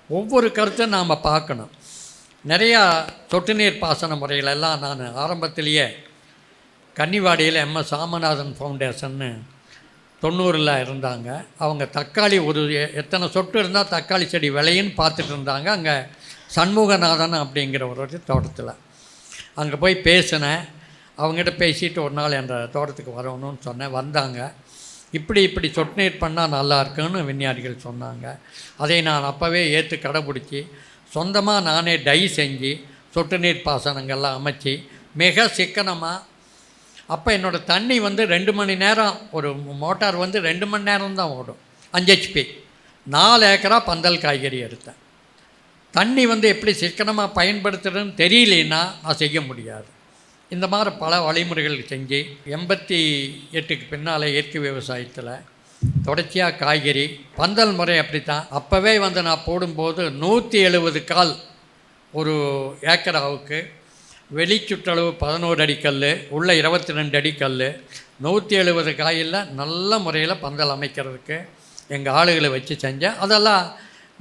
ஒவ்வொரு கருத்தை நாம் பார்க்கணும். நிறையா சொட்டு நீர் பாசன முறைகளெல்லாம் நான் ஆரம்பத்திலேயே கன்னிவாடியில் MS சாமநாதன் ஃபவுண்டேஷன்னு 90ல் இருந்தாங்க. அவங்க தக்காளி ஒரு எத்தனை சொட்டு இருந்தால் தக்காளி செடி விளையுன்னு பார்த்துட்டு இருந்தாங்க. அங்கே சண்முகநாதன் அப்படிங்கிற ஒரு தோட்டத்தில் அங்கே போய் பேசினேன். அவங்ககிட்ட பேசிட்டு ஒரு நாள் என்ற தோட்டத்துக்கு வரணும்னு சொன்னேன். வந்தாங்க. இப்படி சொட்டு நீர் பண்ணால் நல்லா இருக்குன்னு விஞ்ஞானிகள் சொன்னாங்க. அதை நான் அப்போவே ஏற்று கடைப்பிடிச்சி சொந்தமாக நானே டை செஞ்சு சொட்டு நீர் பாசனங்கள்லாம் அமைச்சு மிக சிக்கனமாக. அப்போ என்னோடய தண்ணி வந்து 2 மணி நேரம், ஒரு மோட்டார் வந்து 2 மணி நேரம் தான் ஓடும். 5 HP 4 ஏக்கரா பந்தல் காய்கறி எடுத்தேன். தண்ணி வந்து எப்படி சிக்கனமாக பயன்படுத்துறதுன்னு தெரியலன்னா நான் செய்ய முடியாது. இந்த மாதிரி பல வழிமுறைகள் செஞ்சு 88க்கு பின்னால் இயற்கை விவசாயத்தில் தொடர்ச்சியாக காய்கறி பந்தல் முறை அப்படித்தான். அப்போவே வந்து நான் போடும்போது 170 கால் ஒரு ஏக்கராவுக்கு, வெளிச்சுற்றளவு 11 அடி கல், உள்ள 22 அடி கல், 170 காயில் நல்ல முறையில் பந்தல் அமைக்கிறதுக்கு எங்கள் ஆளுகளை வச்சு செஞ்சேன். அதெல்லாம்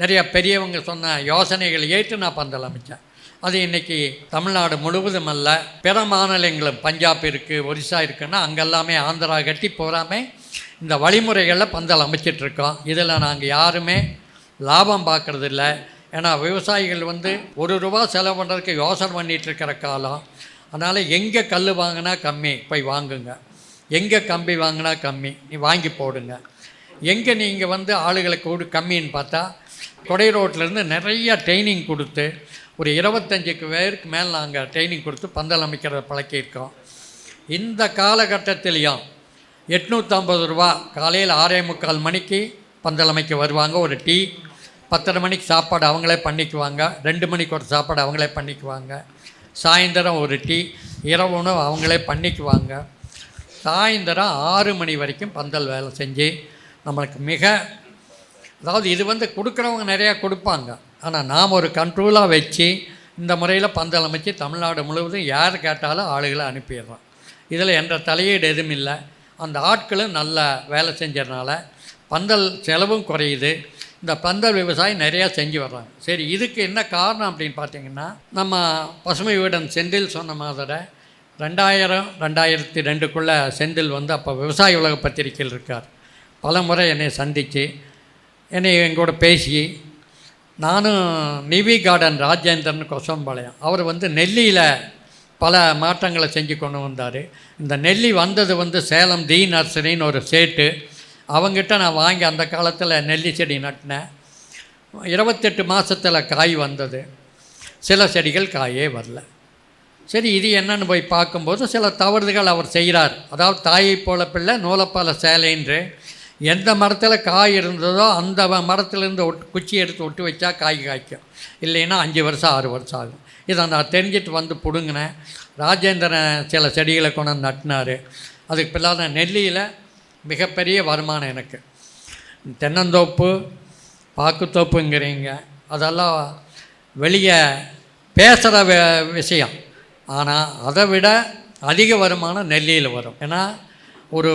நிறையா பெரியவங்க சொன்ன யோசனைகள் ஏற்று நான் பந்தல் அமைச்சேன். அது இன்றைக்கி தமிழ்நாடு முழுவதும் அல்ல, பிற மாநிலங்களும் பஞ்சாப் இருக்குது, ஒரிசா இருக்குன்னா அங்கெல்லாமே ஆந்திரா கட்டி போகாமல் இந்த வழிமுறைகளில் பந்தல் அமைச்சிட்ருக்கோம். இதில் நாங்கள் யாருமே லாபம் பார்க்குறதில்ல. ஏன்னா விவசாயிகள் வந்து ₹1 செலவு பண்ணுறதுக்கு யோசனை பண்ணிகிட்ருக்கிற காலம். அதனால் எங்கே கல் வாங்கினா கம்மி போய் வாங்குங்க, எங்கே கம்பி வாங்கினா கம்மி நீ வாங்கி போடுங்க. எங்கே நீங்கள் வந்து ஆளுகளை கம்மின்னு பார்த்தா கொடை ரோட்டிலேருந்து நிறையா ட்ரைனிங் கொடுத்து ஒரு 25 பேருக்கு மேலே நாங்கள் ட்ரைனிங் கொடுத்து பந்தல் அமைக்கிறத பழக்கியிருக்கோம். இந்த காலகட்டத்திலையும் ₹850 காலையில் 6:45 மணிக்கு பந்தல் அமைக்க வருவாங்க. ஒரு டீ, 10:30 மணிக்கு சாப்பாடு அவங்களே பண்ணிக்குவாங்க, 2 மணிக்கு ஒரு சாப்பாடு அவங்களே பண்ணிக்குவாங்க, சாயந்தரம் ஒரு டீ, இரவு உணவு அவங்களே பண்ணிக்குவாங்க. சாயந்தரம் 6 மணி வரைக்கும் பந்தல் வேலை செஞ்சு நம்மளுக்கு அதாவது இது வந்து கொடுக்குறவங்க நிறையா கொடுப்பாங்க. ஆனால் நாம் ஒரு கண்ட்ரோலாக வச்சு இந்த முறையில் பந்தல் அமைச்சு தமிழ்நாடு முழுவதும் யார் கேட்டாலும் ஆளுகளை அனுப்பிடுறோம். இதில் என்ற தலையீடு எதுவும் இல்லை. அந்த ஆட்களும் நல்லா வேலை செஞ்சதுனால பந்தல் செலவும் குறையுது. இந்த பந்தல் விவசாயம் நிறையா செஞ்சு வர்றாங்க. சரி, இதுக்கு என்ன காரணம் அப்படின்னு பார்த்தீங்கன்னா, நம்ம பசுமை வீடன் செந்தில் சொன்ன மாதிரி 2000-2002 செந்தில் வந்து அப்போ விவசாய உலக பத்திரிகையில் இருக்கார். பல முறை என்னை சந்தித்து என்னை எங்கூட பேசி, நானும் நிவி கார்டன் ராஜேந்திரன் கொசம்பாளையம், அவர் வந்து நெல்லியில் பல மாற்றங்களை செஞ்சு கொண்டு வந்தார். இந்த நெல்லி வந்தது வந்து சேலம் தி நர்சரின்னு ஒரு சேட்டு, அவங்ககிட்ட நான் வாங்கி அந்த காலத்தில் நெல்லி செடி நட்டினேன். 28 மாதத்தில் காய் வந்தது. சில செடிகள் காயே வரல. சரி, இது என்னன்னு போய் பார்க்கும்போது சில தவறுகள் அவர் செய்கிறார். அதாவது தாயை போல பிள்ளை நூலப்பால சேலைன்று, எந்த மரத்தில் காய் இருந்ததோ அந்த மரத்துலேருந்து குச்சி எடுத்து ஒட்டு வச்சா காய் காய்க்கும், இல்லைன்னா 5 வருஷம் 6 வருஷம் ஆகும். இதை நான் தெரிஞ்சுட்டு வந்து பிடுங்கினேன். ராஜேந்திரன் சில செடிகளை கொண்டு வந்து நட்டினார். அதுக்கு பிள்ளாத நெல்லியில் மிகப்பெரிய வருமானம் எனக்கு. தென்னந்தோப்பு பாக்குத்தோப்புங்கிறீங்க, அதெல்லாம் வெளியே பேசுகிற விஷயம். ஆனால் அதை விட அதிக வருமானம் நெல்லியில் வரும். ஏன்னா ஒரு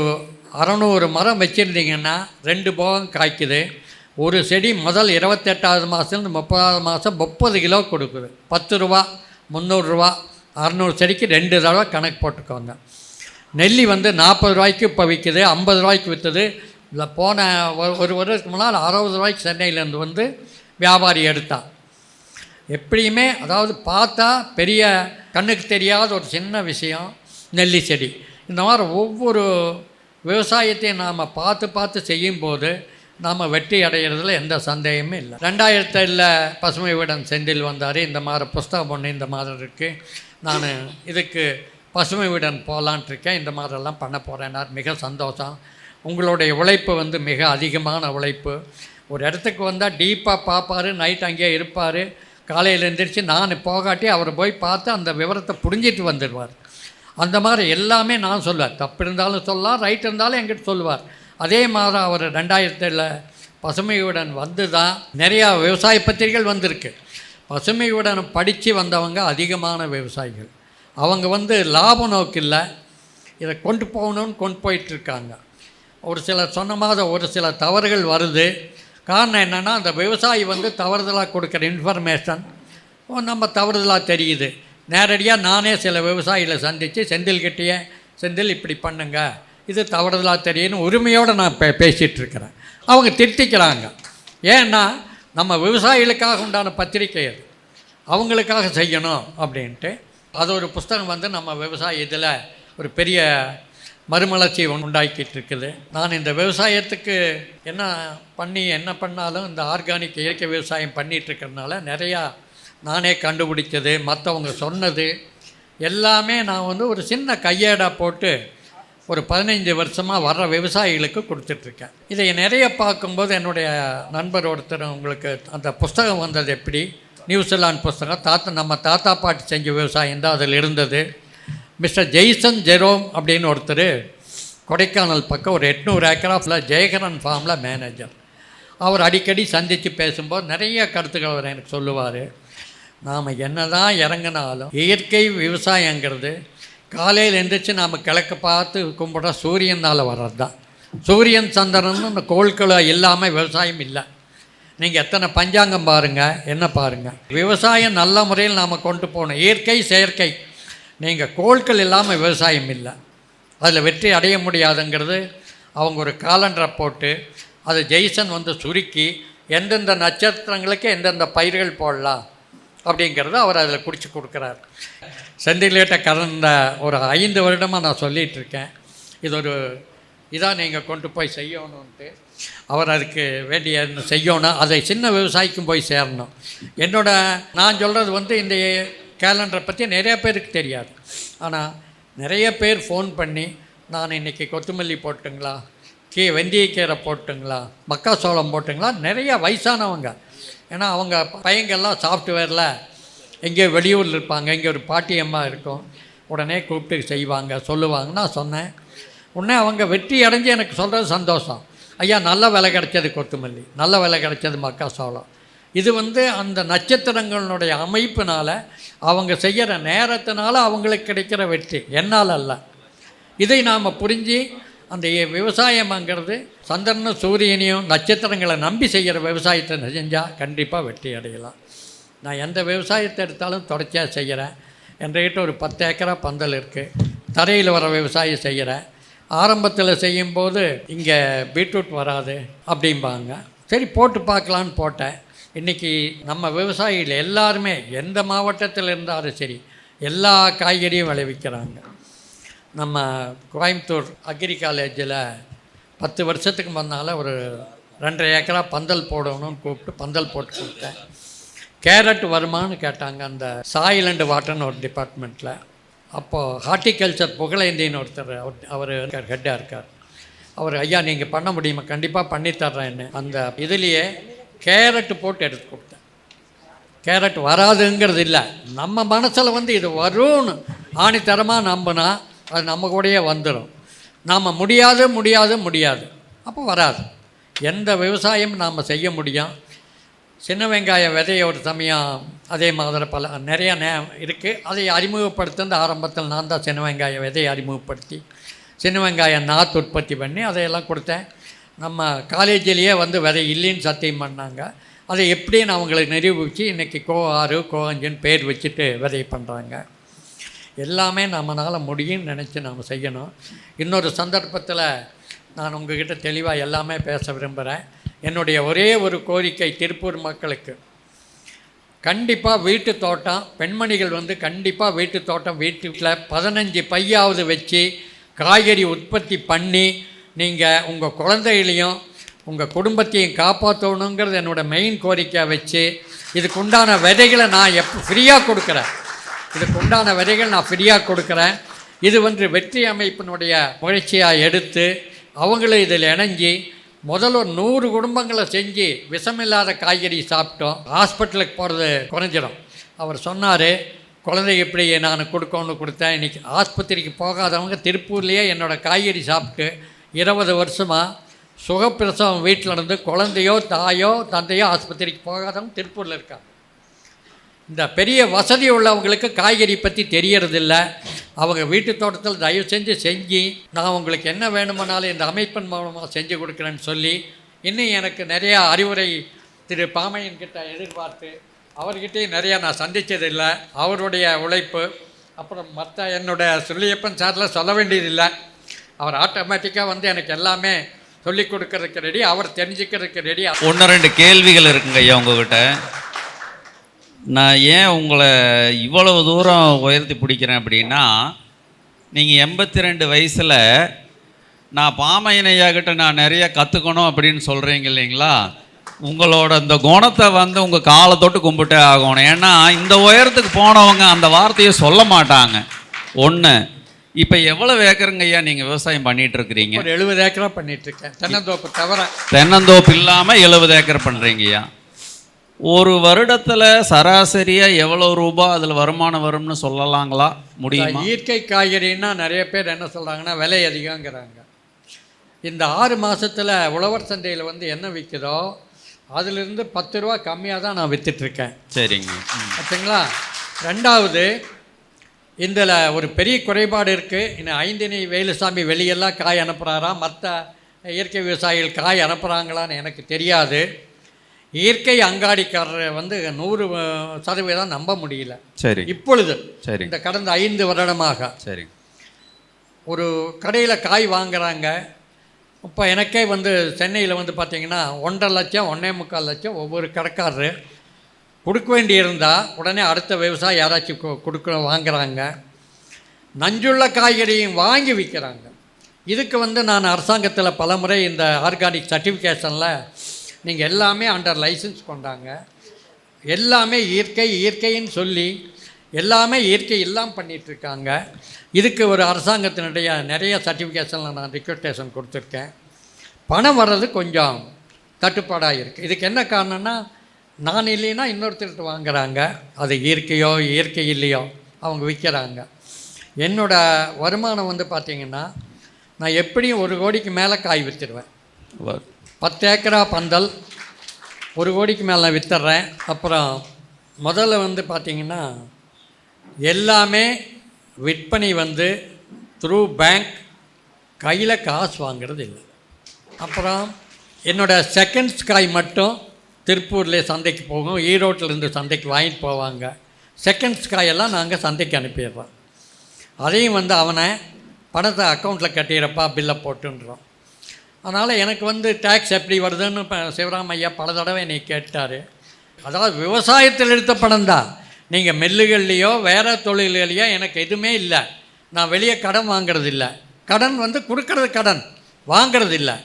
600 மரம் வச்சுருந்தீங்கன்னா 2 போகம் காய்க்குது. ஒரு செடி முதல் 28வது மாதத்துலேருந்து 30வது மாதம் 30 கிலோ கொடுக்குது. 10 ரூபா, 300 ரூபா, 600 செடிக்கு 2 தடவை கணக்கு போட்டுக்கோங்க. நெல்லி வந்து 40 ரூபாய்க்கு இப்போ விற்கிது, 50 ரூபாய்க்கு விற்றுது. இல்லை, போன ஒரு வருடத்துக்கு முன்னால் 60 ரூபாய்க்கு சென்னையிலேருந்து வந்து வியாபாரி எடுத்தான். எப்படியுமே அதாவது பார்த்தா பெரிய கண்ணுக்கு தெரியாத ஒரு சின்ன விஷயம் நெல்லி செடி. இந்த மாதிரி ஒவ்வொரு விவசாயத்தையும் நாம் பார்த்து செய்யும்போது நாம் வெற்றி அடைகிறதுல எந்த சந்தேகமும் இல்லை. 2007 பசுமை வீடன் செந்தில் வந்தார். இந்த மாதிரி புஸ்தகம் ஒன்று இந்த மாதிரி இருக்குது, நான் இதுக்கு பசுமை வீடன் போகலான்ட்ருக்கேன், இந்த மாதிரிலாம் பண்ண போகிறேன்னார். மிக சந்தோஷம். உங்களுடைய உழைப்பு வந்து மிக அதிகமான உழைப்பு. ஒரு இடத்துக்கு வந்தால் டீப்பாக பார்ப்பார், நைட் அங்கேயே இருப்பார். காலையில் எழுந்திரிச்சு நான் போகாட்டி அவர் போய் பார்த்து அந்த விவரத்தை புரிஞ்சிட்டு வந்துடுவார். அந்த மாதிரி எல்லாமே நான் சொல்லுவார். தப்பு இருந்தாலும் சொல்லலாம், ரைட் இருந்தாலும் என்கிட்ட சொல்லுவார். அதே மாதிரி அவர் 2007 பசுமையுடன் வந்து தான் நிறையா விவசாய பத்திரிகைகள் வந்திருக்கு. பசுமையுடன் படித்து வந்தவங்க அதிகமான விவசாயிகள். அவங்க வந்து லாப நோக்கு இல்லை, இதை கொண்டு போகணும்னு கொண்டு போயிட்டுருக்காங்க. ஒரு சிலர் சொன்ன மாதிரி ஒரு சில தவறுகள் வருது. காரணம் என்னென்னா, அந்த விவசாயி வந்து தவறுதலாக கொடுக்குற இன்ஃபர்மேஷன் நம்ம தவறுதலாக தெரியுது. நேரடியாக நானே சில விவசாயிகளை சந்தித்து செந்தில்கிட்டேயே, செந்தில் இப்படி பண்ணுங்க, இது தவறுதலாக தெரியுன்னு உரிமையோடு நான் பேசிகிட்ருக்கிறேன். அவங்க திருத்திக்கிறாங்க. ஏன்னா நம்ம விவசாயிகளுக்காக உண்டான பத்திரிக்கை அது, அவங்களுக்காக செய்யணும் அப்படின்ட்டு. அது ஒரு புஸ்தகம் வந்து நம்ம விவசாய இதில் ஒரு பெரிய மறுமலர்ச்சி உண்டாக்கிட்டு இருக்குது. நான் இந்த விவசாயத்துக்கு என்ன பண்ணாலும் இந்த ஆர்கானிக் இயற்கை விவசாயம் பண்ணிகிட்ருக்கிறதுனால நிறையா நானே கண்டுபிடிச்சது, மற்றவங்க சொன்னது எல்லாமே நான் வந்து ஒரு சின்ன கையேடாக போட்டு ஒரு 15 வருஷமாக வர்ற விவசாயிகளுக்கு கொடுத்துட்ருக்கேன். இதை நிறைய பார்க்கும்போது என்னுடைய நண்பர் ஒருத்தர், உங்களுக்கு அந்த புஸ்தகம் வந்தது எப்படி, நியூசிலாந்து புஸ்தகம், நம்ம தாத்தா பாட்டி செஞ்ச விவசாயம் தான் அதில் இருந்தது. மிஸ்டர் ஜெய்சன் ஜெரோம் அப்படின்னு ஒருத்தர் கொடைக்கானல் பக்கம் ஒரு 800 ஏக்கராஃபில் ஜெயகரன் ஃபார்மில் மேனேஜர். அவர் அடிக்கடி சந்தித்து பேசும்போது நிறைய கருத்துக்கள் அவர் எனக்கு சொல்லுவார். நாம் என்ன தான் இறங்கினாலும் இயற்கை விவசாயங்கிறது காலையில் எழுந்திரிச்சு நாம் கிழக்க பார்த்து கும்பிட்ற சூரியனால் வர்றது தான். சூரியன் சந்திரன் இந்த கோள்களை இல்லாமல் விவசாயம் இல்லை. நீங்கள் எத்தனை பஞ்சாங்கம் பாருங்கள், என்ன பாருங்கள். விவசாயம் நல்ல முறையில் நாம் கொண்டு போகணும். இயற்கை செயற்கை, நீங்கள் கோள்கள் இல்லாமல் விவசாயம் இல்லை. அதில் வெற்றி அடைய முடியாதுங்கிறது அவங்க ஒரு காலண்டரை போட்டு அதை ஜெய்சன் வந்து சுருக்கி எந்தெந்த நட்சத்திரங்களுக்கு எந்தெந்த பயிர்கள் போடலாம் அப்படிங்கிறத அவர் அதில் குறித்து கொடுக்குறார். செந்தில்கிட்ட கடந்த ஒரு 5 வருடமாக நான் சொல்லிகிட்ருக்கேன், இது ஒரு இதாக நீங்கள் கொண்டு போய் செய்யணுன்ட்டு. அவர் அதுக்கு வேண்டிய செய்யணும், அதை சின்ன விவசாயிக்கும் போய் சேரணும். நான் சொல்கிறது வந்து இந்த கேலண்டரை பற்றி நிறைய பேருக்கு தெரியாது. ஆனால் நிறைய பேர் ஃபோன் பண்ணி, நான் இன்றைக்கி கொத்தமல்லி போட்டுங்களா, வெந்தயக்கீரை போட்டுங்களா, மக்காசோளம் போட்டுங்களா, நிறையா வயசானவங்க. ஏன்னா அவங்க பையங்கள்லாம் சாஃப்ட்வேரில் எங்கேயோ வெளியூரில் இருப்பாங்க, இங்கே ஒரு பாட்டியம்மா இருக்கும், உடனே கூப்பிட்டு செய்வாங்க, சொல்லுவாங்க. நான் சொன்னேன், உடனே அவங்க வெற்றி அடைஞ்சு எனக்கு சொல்கிறது சந்தோஷம். ஐயா நல்ல விலை கிடைச்சது கொத்தமல்லி, நல்ல விலை கிடைச்சது மக்காசோளம். இது வந்து அந்த நட்சத்திரங்களுடைய அமைப்பினால் அவங்க செய்கிற நேரத்தினால அவங்களுக்கு கிடைக்கிற வெற்றி, என்னால் அல்ல. இதை நாம் புரிஞ்சு அந்த விவசாயம்ங்கிறது சந்திரனும் சூரியனையும் நட்சத்திரங்களை நம்பி செய்கிற விவசாயத்தை செஞ்சால் கண்டிப்பாக வெற்றி அடையலாம். நான் எந்த விவசாயத்தை எடுத்தாலும் தொடர்ச்சியாக செய்கிறேன். என்கிட்ட ஒரு 10 ஏக்கரா பந்தல் இருக்குது. தரையில் வர விவசாயம் செய்கிறேன். ஆரம்பத்தில் செய்யும்போது இங்கே பீட்ரூட் வராது அப்படிம்பாங்க. சரி போட்டு பார்க்கலான்னு போட்டேன். இன்றைக்கி நம்ம விவசாயிகள் எல்லாருமே எந்த மாவட்டத்தில் இருந்தாலும் சரி எல்லா காய்கறியும் விளைவிக்கிறாங்க. நம்ம கோயம்புத்தூர் அக்ரி காலேஜில் 10 வருஷத்துக்கு முன்னால் ஒரு 2.5 ஏக்கரா பந்தல் போடணும்னு கூப்பிட்டு பந்தல் போட்டு கொடுத்தேன். கேரட் வருமானு கேட்டாங்க அந்த சாயில் அண்ட் வாட்டர்னு ஒரு டிபார்ட்மெண்ட்டில். அப்போது ஹார்டிகல்ச்சர் புகழேந்தின்னு ஒருத்தர், அவர் ஹெட்டாக இருக்கார். அவர் ஐயா நீங்கள் பண்ண முடியுமா? கண்டிப்பாக பண்ணித்தர்றேன்னு அந்த இதுலேயே கேரட்டு போட்டு எடுத்து கொடுத்தேன். கேரட் வராதுங்கிறது இல்லை, நம்ம மனசில் வந்து இது வரும்னு ஆணித்தரமாக நம்பினா அது நம்ம கூடயே வந்துடும். நாம் முடியாது முடியாது முடியாது அப்போ வராது. எந்த விவசாயம் நாம் செய்ய முடியும். சின்ன வெங்காய விதையை ஒரு சமயம் அதே மாதிரி நிறையா இருக்குது. அதை அறிமுகப்படுத்துறது ஆரம்பத்தில் நான் தான் சின்ன வெங்காய விதையை அறிமுகப்படுத்தி சின்ன வெங்காய நாற்று உற்பத்தி பண்ணி அதையெல்லாம் கொடுத்தேன். நம்ம காலேஜிலேயே வந்து விதை இல்லைன்னு சத்தியம் பண்ணாங்க. அதை எப்படின்னு அவங்களுக்கு நிரூபித்து இன்றைக்கி கோ6 கோ5ன்னு பேர் வச்சுட்டு விதை பண்ணுறாங்க. எல்லாமே நம்மளால் முடியும்னு நினச்சி நாம் செய்யணும். இன்னொரு சந்தர்ப்பத்தில் நான் உங்கள்கிட்ட தெளிவாக எல்லாமே பேச விரும்புகிறேன். என்னுடைய ஒரே ஒரு கோரிக்கை திருப்பூர் மக்களுக்கு, கண்டிப்பாக வீட்டு தோட்டம், பெண்மணிகள் வந்து கண்டிப்பாக வீட்டு தோட்டம் வீட்டில் 15 பையாவது வச்சு காய்கறி உற்பத்தி பண்ணி நீங்கள் உங்கள் குழந்தைகளையும் உங்கள் குடும்பத்தையும் காப்பாற்றணுங்கிறது என்னோடய மெயின் கோரிக்கையாக வச்சு இதுக்குண்டான விதைகளை நான் ஃப்ரீயாக கொடுக்குறேன். இதுக்குண்டான விதைகள் நான் ஃப்ரீயாக கொடுக்குறேன். இது வந்து வெற்றி அமைப்பினுடைய முயற்சியாக எடுத்து அவங்களும் இதில் இணைஞ்சி முதல்ல 100 குடும்பங்களை செஞ்சு விஷமில்லாத காய்கறி சாப்பிட்டோம். ஹாஸ்பிட்டலுக்கு போகிறது குறைஞ்சிடும். அவர் சொன்னார் குழந்தை எப்படி நான் கொடுத்தேன். இன்றைக்கி ஆஸ்பத்திரிக்கு போகாதவங்க திருப்பூர்லேயே என்னோடய காய்கறி சாப்பிட்டு 20 வருஷமாக சுகப்பிரசவம் வீட்டில் இருந்து குழந்தையோ தாயோ தந்தையோ ஆஸ்பத்திரிக்கு போகாதவங்க திருப்பூரில் இருக்காங்க. இந்த பெரிய வசதி உள்ளவங்களுக்கு காய்கறி பற்றி தெரியறதில்ல. அவங்க வீட்டு தோட்டத்தில் தயவு செஞ்சு நான் உங்களுக்கு என்ன வேணுமானாலும் இந்த அமைப்பின் மூலமாக செஞ்சு கொடுக்குறேன்னு சொல்லி இன்னும் எனக்கு நிறையா அறிவுரை திரு பாமையன்கிட்ட எதிர்பார்த்து அவர்கிட்டையும் நிறையா நான் சந்தித்ததில்லை. அவருடைய உழைப்பு அப்புறம் மற்ற என்னுடைய சொல்லியப்பன் சாரில் சொல்ல வேண்டியதில்லை. அவர் ஆட்டோமேட்டிக்காக வந்து எனக்கு எல்லாமே சொல்லி கொடுக்கறதுக்கு ரெடி, அவர் தெரிஞ்சுக்கிறதுக்கு ரெடி. 1-2 கேள்விகள் இருக்குங்க ஐயா உங்ககிட்ட. நான் ஏன் உங்களை இவ்வளவு தூரம் உயர்த்தி பிடிக்கிறேன் அப்படின்னா, நீங்கள் 82 வயசில் நான் பாமையன் ஐயா கிட்ட நான் நிறைய கற்றுக்கணும் அப்படின்னு சொல்கிறீங்க இல்லைங்களா? உங்களோட இந்த குணத்தை வந்து உங்கள் காலை தொட்டு கும்பிட்டே ஆகணும். ஏன்னா இந்த உயரத்துக்கு போனவங்க அந்த வார்த்தையை சொல்ல மாட்டாங்க. ஒன்று, இப்போ எவ்வளவு ஏக்கருங்க ஐயா நீங்கள் விவசாயம் பண்ணிகிட்டு இருக்கிறீங்க? ஒரு 70 ஏக்கரா பண்ணிகிட்ருக்கேன். தென்னந்தோப்பு தவிர. தென்னந்தோப்பு இல்லாமல் 70 ஏக்கர் பண்ணுறீங்க ஐயா. ஒரு வருடத்தில் சராசரியாக எவ்வளோ ரூபாய் அதில் வருமானம் வரும்னு சொல்லலாங்களா? முடியுமா? இயற்கை காய்கறின்னா நிறைய பேர் என்ன சொல்கிறாங்கன்னா விலை அதிகங்கிறாங்க. இந்த 6 மாதத்தில் உழவர் சந்தையில் வந்து என்ன விற்குதோ அதிலிருந்து 10 ரூபா கம்மியாக தான் நான் விற்றுட்ருக்கேன். சரிங்க, ஓகேங்களா? ரெண்டாவது, இதில் ஒரு பெரிய குறைபாடு இருக்குது. இன்னும் 5 வேலுசாமி வெளியெல்லாம் காய் அனுப்புகிறாராம். மற்ற இயற்கை விவசாயிகள் காய் அனுப்புகிறாங்களான்னு எனக்கு தெரியாது. இயற்கை அங்காடிக்காரரை வந்து 100% நம்ப முடியல. சரி, இப்பொழுது சரி, இந்த கடந்த 5 வருடமாக சரி ஒரு கடையில் காய் வாங்குகிறாங்க. இப்போ எனக்கே வந்து சென்னையில் வந்து பார்த்திங்கன்னா 1.5 லட்சம் 1.25 லட்சம் ஒவ்வொரு கடைக்காரரு கொடுக்க வேண்டியிருந்தால் உடனே அடுத்த விவசாயி யாராச்சும் கொடுக்க வாங்குகிறாங்க. நஞ்சுள்ள காய்கறியும் வாங்கி விற்கிறாங்க. இதுக்கு வந்து நான் அரசாங்கத்தில் பலமுறை இந்த ஆர்கானிக் சர்டிஃபிகேஷனில் நீங்கள் எல்லாமே அண்டர் லைசன்ஸ் கொண்டாங்க, எல்லாமே இயற்கைன்னு சொல்லி எல்லாமே இயற்கை இல்லாமல் பண்ணிகிட்ருக்காங்க. இதுக்கு ஒரு அரசாங்கத்தினுடைய நிறைய சர்டிஃபிகேஷனில் நான் ரிக்வெஸ்டேஷன் கொடுத்துருக்கேன். பணம் வர்றது கொஞ்சம் தட்டுப்பாடாக இருக்குது. இதுக்கு என்ன காரணம்னா, நான் இல்லைன்னா இன்னொருத்தருக்கு வாங்குகிறாங்க. அது இயற்கையோ இயற்கை இல்லையோ அவங்க விற்கிறாங்க. என்னோடய வருமானம் வந்து பார்த்திங்கன்னா நான் எப்படியும் 1 கோடிக்கு மேலே காய் விற்றுடுவேன். 10 ஏக்கரா பந்தல் 1 கோடிக்கு மேலே வித்துட்றேன். அப்புறம் முதல்ல வந்து பார்த்திங்கன்னா எல்லாமே விற்பனை வந்து த்ரூ பேங்க், கையில் காசு வாங்கிறது இல்லை. அப்புறம் என்னோடய செகண்ட்ஸ் காய் மட்டும் திருப்பூரில் சந்தைக்கு போகும், ஈரோட்டிலேருந்து சந்தைக்கு வாங்கிட்டு போவாங்க. செகண்ட்ஸ் காயெல்லாம் நாங்கள் சந்தைக்கு அனுப்பிடுறோம். அதையும் வந்து அவனை பணத்தை அக்கௌண்ட்டில் கட்டிடுறப்பா பில்லை போட்டுன்றோம். அதனால் எனக்கு வந்து டேக்ஸ் எப்படி வருதுன்னு இப்போ சிவராம் ஐயா பல தடவை என்னை கேட்டார். அதாவது விவசாயத்தில் எடுத்த பணம் தான். நீங்கள் மில்லுகள்லையோ வேறு தொழில்களையோ எனக்கு எதுவுமே இல்லை. நான் வெளியே கடன் வாங்கிறது இல்லை. கடன் வந்து கொடுக்கறது, கடன் வாங்கிறது இல்லை.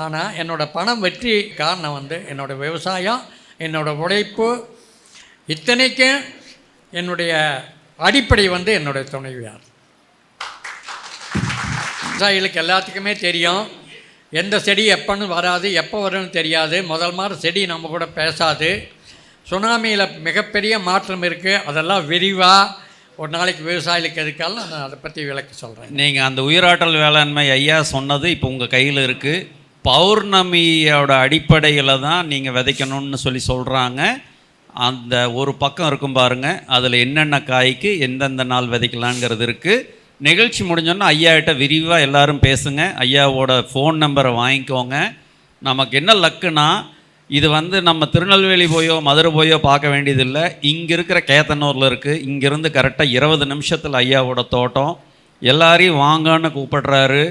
ஆனால் என்னோடய பணம் வெற்றி காரணம் வந்து என்னோடய விவசாயம், என்னோடய உழைப்பு. இத்தனைக்கும் என்னுடைய அடிப்படை வந்து என்னுடைய துணைவியார். விவசாயிகளுக்கு எல்லாத்துக்குமே தெரியும், எந்த செடி எப்போன்னு வராது, எப்போ வரும்னு தெரியாது. முதல் மாதிரி செடி நம்ம கூட பேசாது. சுனாமியில் மிகப்பெரிய மாற்றம் இருக்குது. அதெல்லாம் விரிவாக ஒரு நாளைக்கு விவசாயிகளுக்கு எதுக்காலும் நான் அதை பற்றி விளக்கி சொல்கிறேன். நீங்கள் அந்த உயிராற்றல் வேளாண்மை ஐயா சொன்னது இப்போ உங்கள் கையில் இருக்குது. பௌர்ணமியோட அடிப்படையில் தான் நீங்கள் விதைக்கணும்னு சொல்லி சொல்கிறாங்க. அந்த ஒரு பக்கம் இருக்கும் பாருங்கள், அதில் என்னென்ன காய்க்கு எந்தெந்த நாள் விதைக்கலாங்கிறது இருக்குது. நிகழ்ச்சி முடிஞ்சோன்னா ஐயாகிட்ட விரிவாக எல்லோரும் பேசுங்க. ஐயாவோட ஃபோன் நம்பரை வாங்கிக்கோங்க. நமக்கு என்ன லக்குனா, இது வந்து நம்ம திருநெல்வேலி போயோ மதுரை போயோ பார்க்க வேண்டியதில்லை. இங்கே இருக்கிற கேத்தனூரில் இருக்குது. இங்கேருந்து கரெக்டாக 20 நிமிஷத்தில் ஐயாவோட தோட்டம். எல்லாரையும் வாங்கன்னு கூப்பிடுறாரு,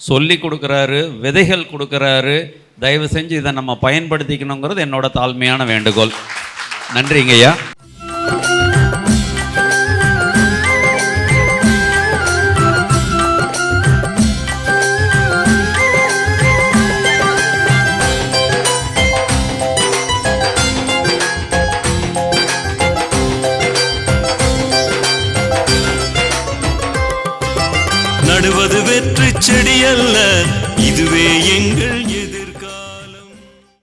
சொல்லி கொடுக்குறாரு, விதைகள் கொடுக்குறாரு. தயவு செஞ்சு இதை நம்ம பயன்படுத்திக்கணுங்கிறது என்னோட தாழ்மையான வேண்டுகோள். நன்றிங்க ஐயா. நடுவது வெற்றி செடி அல்ல, இதுவே எங்கள்